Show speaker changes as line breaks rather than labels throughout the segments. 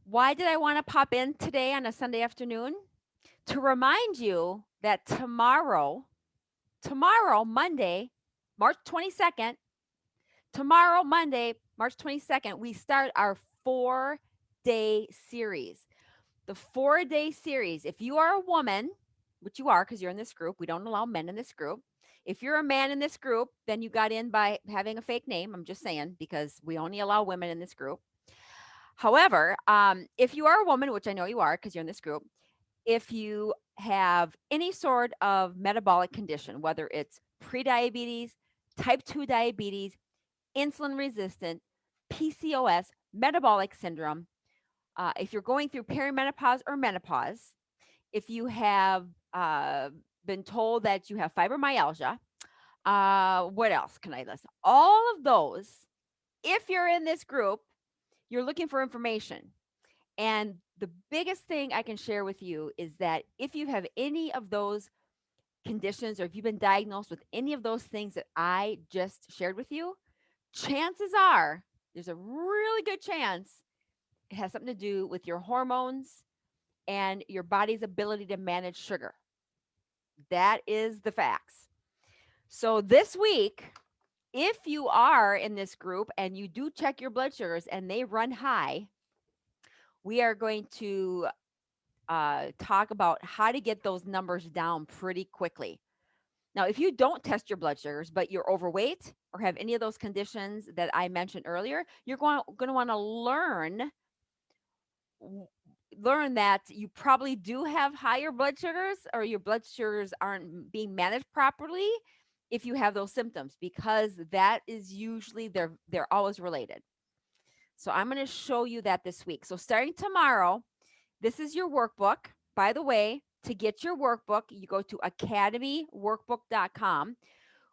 Why did I want to pop in today on a Sunday afternoon? To remind you that tomorrow, Monday, March 22nd, tomorrow, Monday, March 22nd, we start our 4-day series. The 4-day series, if you are a woman, which you are because you're in this group, we don't allow men in this group. If you're a man in this group, then you got in by having a fake name. I'm just saying because we only allow women in this group. However, if you are a woman, which I know you are because you're in this group, if you have any sort of metabolic condition, whether it's prediabetes, type 2 diabetes, insulin resistant, PCOS, metabolic syndrome, if you're going through perimenopause or menopause, if you have been told that you have fibromyalgia, what else can I list? All of those, if you're in this group, you're looking for information. And the biggest thing I can share with you is that if you have any of those conditions or if you've been diagnosed with any of those things that I just shared with you, chances are there's a really good chance it has something to do with your hormones and your body's ability to manage sugar. That is the facts. So this week, if you are in this group and you do check your blood sugars and they run high, we are going to talk about how to get those numbers down pretty quickly. Now, if you don't test your blood sugars, but you're overweight or have any of those conditions that I mentioned earlier, you're going to want to w- learn that you probably do have higher blood sugars or your blood sugars aren't being managed properly if you have those symptoms because that is usually they're always related. So I'm going to show you that this week. So starting tomorrow, this is your workbook. By the way, to get your workbook, you go to academyworkbook.com.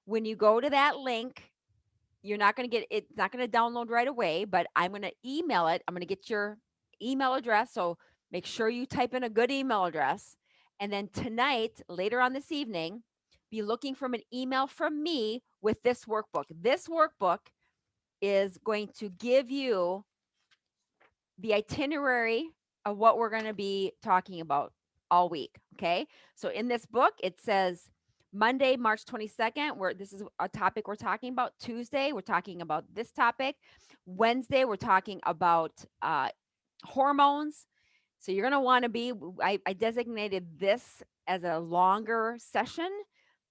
When you go to that link, you're not going to get it's not going to download right away, but I'm going to email it. I'm going to get your email address. So make sure you type in a good email address. And then tonight, later on this evening, be looking from an email from me with this workbook. This workbook is going to give you the itinerary of what we're going to be talking about all week. Okay. So in this book, it says Monday, March 22nd, where this is a topic we're talking about. Tuesday, we're talking about this topic. Wednesday, we're talking about hormones. So you're going to want to be, I designated this as a longer session.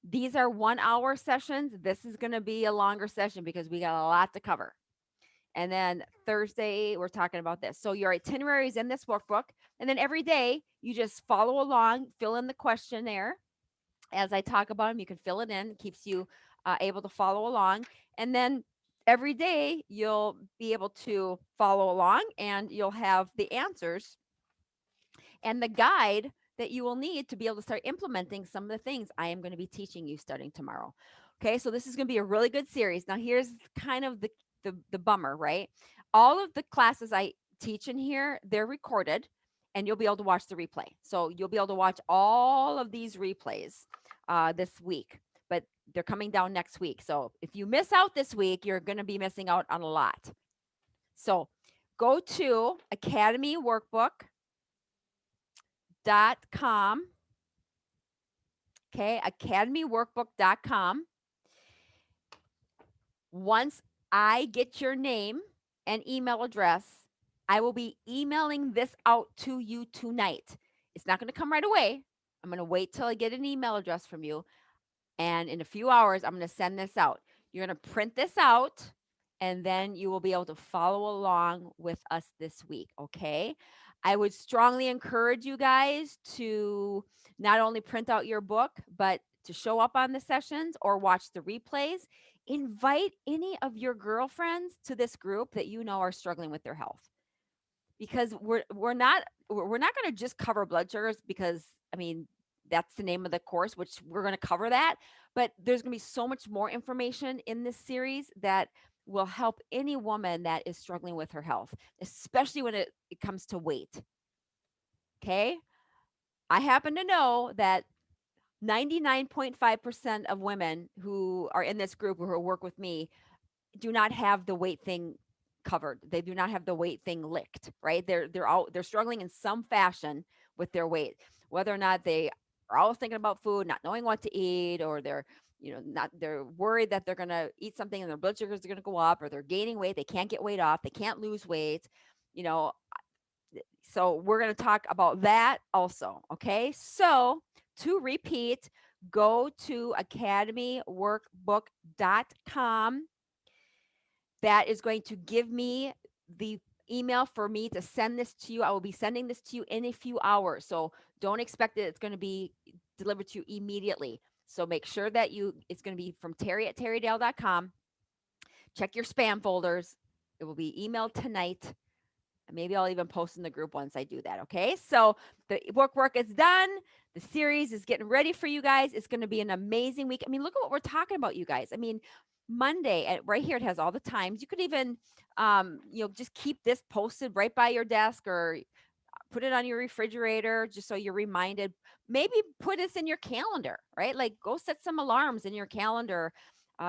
These are 1 hour sessions. This is going to be a longer session because we got a lot to cover. And then Thursday, we're talking about this. So your itinerary is in this workbook. And then every day, you just follow along, fill in the questionnaire. As I talk about them, you can fill it in, it keeps you able to follow along. And then every day, you'll be able to follow along and you'll have the answers and the guide that you will need to be able to start implementing some of the things I am going to be teaching you starting tomorrow. Okay, so this is going to be a really good series. Now, here's kind of the bummer, right? All of the classes I teach in here, they're recorded and you'll be able to watch the replay. So you'll be able to watch all of these replays this week, but they're coming down next week. So if you miss out this week, you're going to be missing out on a lot. So go to academyworkbook.com. Okay, academyworkbook.com. Once I get your name and email address, I will be emailing this out to you tonight. It's not going to come right away. I'm going to wait till I get an email address from you. And in a few hours, I'm going to send this out. You're going to print this out, and then you will be able to follow along with us this week. Okay. I would strongly encourage you guys to not only print out your book, but to show up on the sessions or watch the replays. Invite any of your girlfriends to this group that you know are struggling with their health because we're not going to just cover blood sugars because I mean that's the name of the course, which we're going to cover that, but there's going to be so much more information in this series that will help any woman that is struggling with her health, especially when it comes to weight. Okay, I happen to know that 99.5% of women who are in this group or who work with me do not have the weight thing covered. They do not have the weight thing licked, right? They're struggling in some fashion with their weight, whether or not they are always thinking about food, not knowing what to eat, or they're worried that they're going to eat something and their blood sugars are going to go up, or they're gaining weight, they can't get weight off, they can't lose weight, you know. So we're going to talk about that also. Okay. So to repeat, go to academyworkbook.com. That is going to give me the email for me to send this to you. I will be sending this to you in a few hours. So don't expect that it's going to be delivered to you immediately. So make sure that it's going to be from Terry at terrydale.com. Check your spam folders. It will be emailed tonight. Maybe I'll even post in the group once I do that. Okay. So the work is done. The series is getting ready for you guys. It's going to be an amazing week. I mean, look at what we're talking about, you guys. I mean, Monday, right here, it has all the times. You could even, just keep this posted right by your desk, or put it on your refrigerator just so you're reminded. Maybe put this in your calendar, right? Like, go set some alarms in your calendar,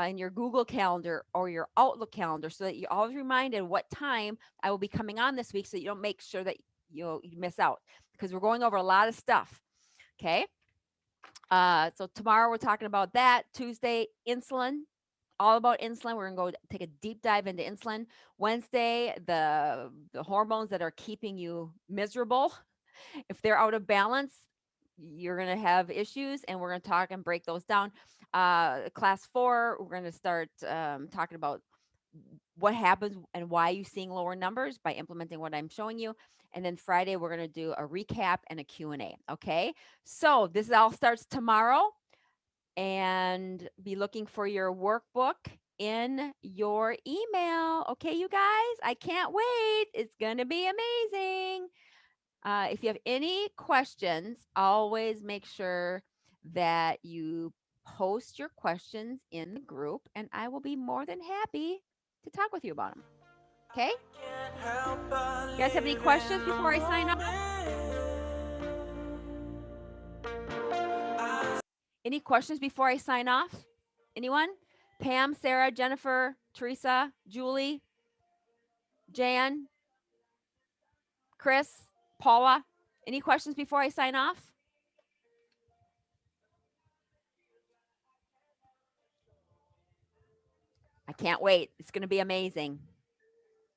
in your Google Calendar or your Outlook calendar, so that you're always reminded what time I will be coming on this week, so you don't make sure that you miss out, because we're going over a lot of stuff. Okay. So tomorrow we're talking about that. Tuesday, insulin, all about insulin. We're gonna go take a deep dive into insulin. Wednesday, the hormones that are keeping you miserable. If they're out of balance, you're going to have issues, and we're going to talk and break those down. Class 4, we're going to start talking about what happens and why you're seeing lower numbers by implementing what I'm showing you. And then Friday, we're going to do a recap and a Q&A. Okay. So this all starts tomorrow, and be looking for your workbook in your email. Okay, you guys, I can't wait. It's going to be amazing. If you have any questions, always make sure that you post your questions in the group, and I will be more than happy to talk with you about them. Okay? You guys have any questions before I sign off? Any questions before I sign off? Anyone? Pam, Sarah, Jennifer, Teresa, Julie, Jan, Chris, Paula? Any questions before I sign off? I can't wait. It's going to be amazing.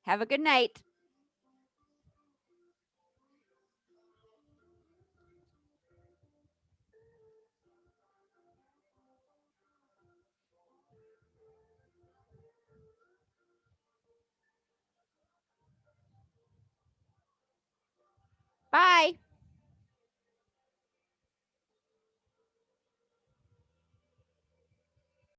Have a good night. Bye.